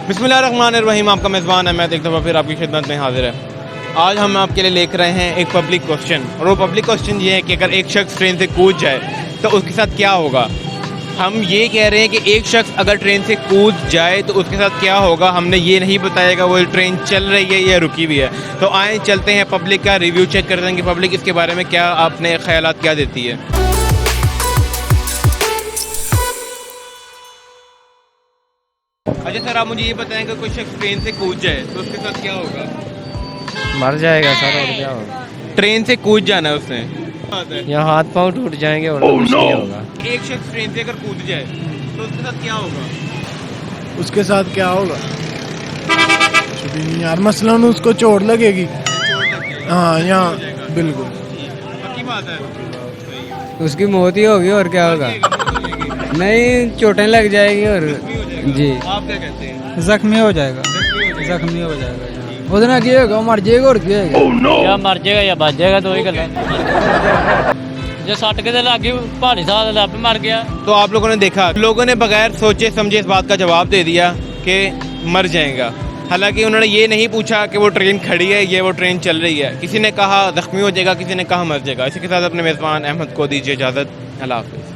बिस्मिल्लाहिर्रहमानिर्रहीम। आपका मेज़बान है, मैं एक दफ़ा फिर आपकी खिदमत में हाजिर है। आज हम आपके लिए लेकर रहे हैं एक पब्लिक क्वेश्चन, और वो पब्लिक क्वेश्चन ये है कि अगर एक शख्स ट्रेन से कूद जाए तो उसके साथ क्या होगा। हम ये कह रहे हैं कि एक शख्स अगर ट्रेन से कूद जाए तो उसके साथ क्या होगा। हमने ये नहीं बताएगा वो ट्रेन चल रही है या रुकी हुई है। तो आए चलते हैं पब्लिक का रिव्यू चेक करते हैं कि पब्लिक इसके बारे में क्या अपने ख्यालात क्या देती है। अच्छा सर, आप मुझे ये बताएं कि कोई शख्स ट्रेन से कूद जाए तो उसके साथ क्या होगा। मर जाएगा सर, और क्या होगा। ट्रेन से कूद जाना है उसने, यहाँ हाथ पांव टूट जाएंगे और कुछ नहीं होगा। एक शख्स ट्रेन से अगर कूद जाए तो उसके साथ क्या होगा। उसके साथ क्या होगा कुछ भी नहीं यार, मसलन उसको चोट लगेगी। हाँ यहाँ बिल्कुल पक्की बात है। उसकी मौत ही होगी और क्या होगा। नहीं, चोटें लग जाएगी और जी। आप क्या कहते हैं। जख्मी हो जाएगा, जख्मी हो जाएगा। उतना क्या होगा, मर जाएगा और क्या होगा। या मर जाएगा या बच जाएगा, तो ही गल जो सट के लागे पहाड़ी साथ लप मर गया। तो आप लोगों ने देखा, लोगों ने बगैर सोचे समझे इस बात का जवाब दे दिया कि मर जाएगा। हालांकि उन्होंने ये नहीं पूछा कि वो ट्रेन खड़ी है या वो ट्रेन चल रही है। किसी ने कहा जख्मी हो जाएगा, किसी ने कहा मर जाएगा। इसी के साथ अपने मेज़बान अहमद को दीजिए इजाज़त। अल्लाह हाफ़िज़।